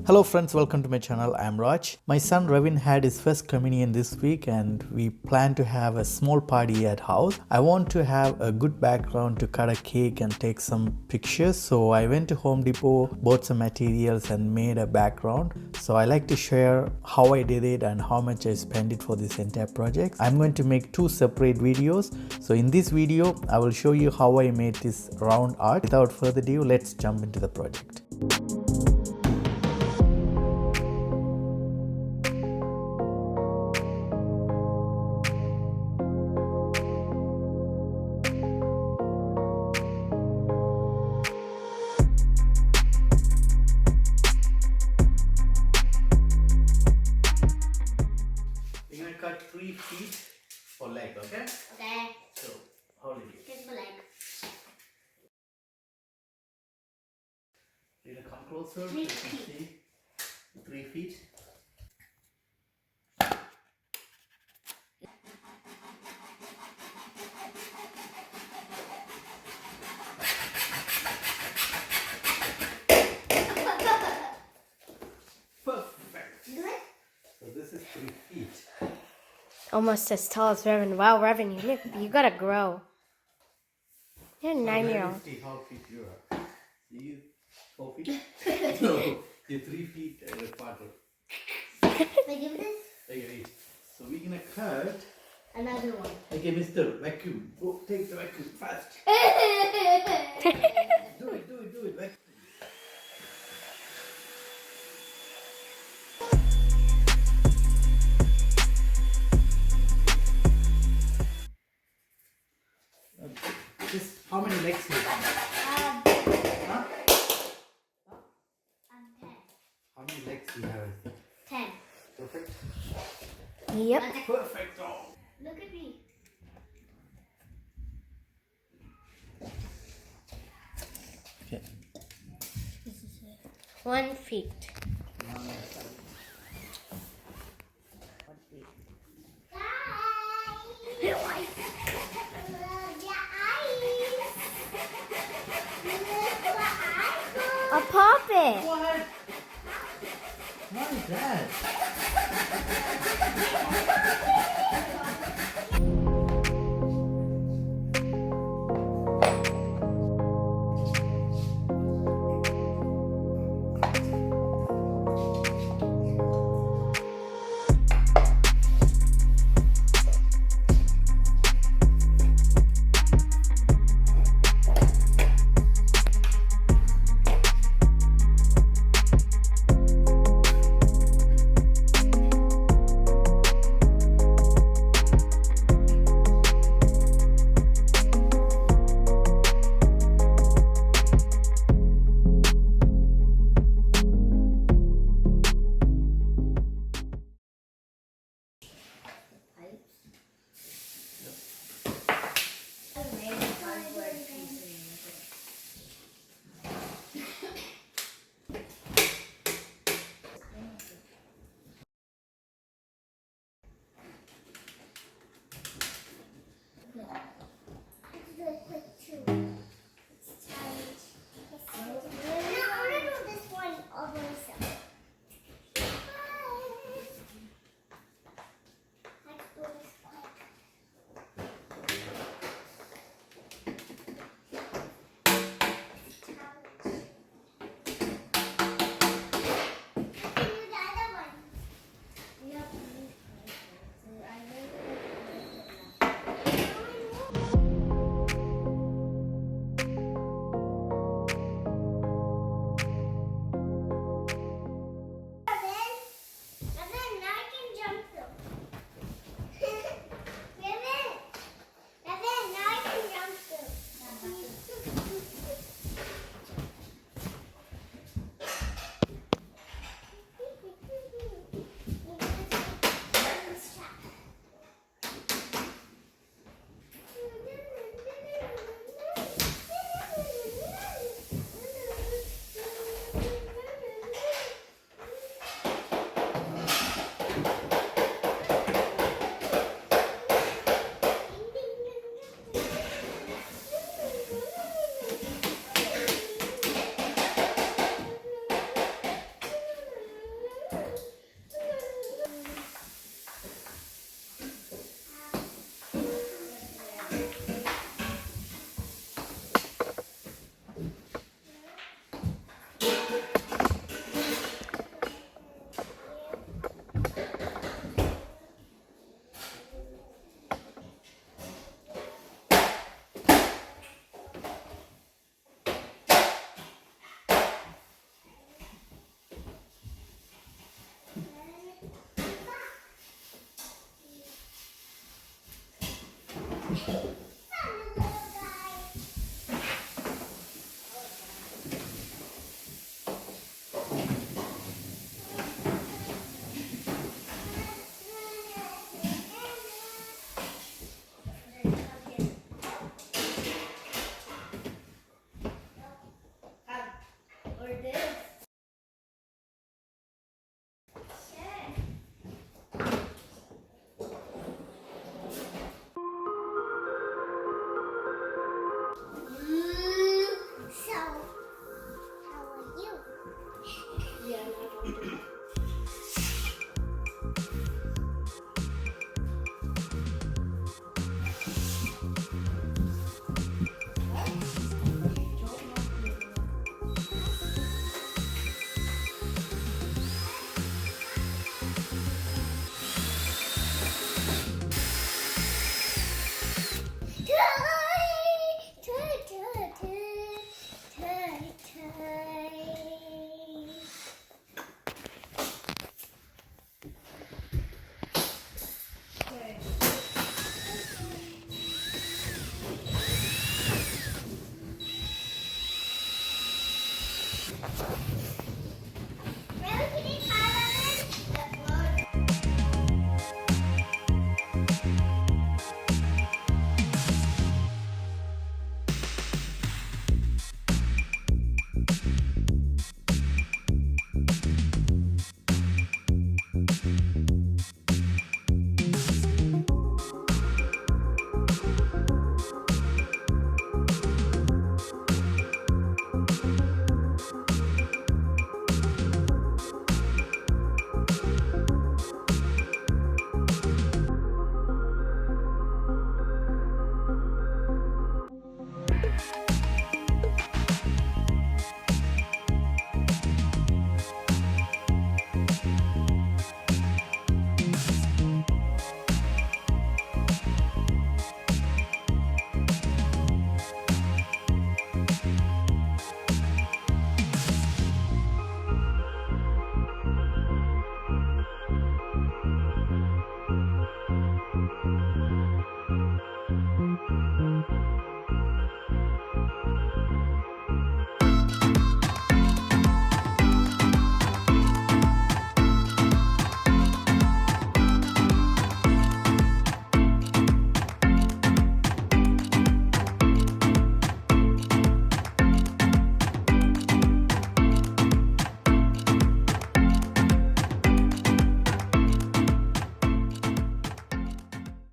Hello friends, welcome to my channel. I am Raj. My son Ravin had his first communion this week and we plan to have a small party at house. I want to have a good background to cut a cake and take some pictures. So I went to Home Depot, bought some materials and made a background. So I like to share how I did it and how much I spent it for this entire project. I'm going to make two separate videos. So in this video, I will show you how I made this round art. Without further ado, let's jump into the project. We're gonna cut 3 feet for leg, okay? Okay. So, hold it. Just for leg. You're gonna come closer so 3 you can feet. see 3 feet. Perfect. So this is 3 feet. Almost as tall as Revan. Wow, Revan, you gotta grow. You're a 9-year-old. See how fit you are. You 4 feet? No, you're 3 feet and a quarter. Like give this? Okay, so we're gonna cut. Another one. Okay, Mr. Vacuum. Go take the vacuum fast. Do it, vacuum. Just how many legs you have? Huh? 10. How many legs you have? 10. Perfect. Yep. Perfect. Oh. Look at me. Okay. 1 feet. A puppet. What? What is that?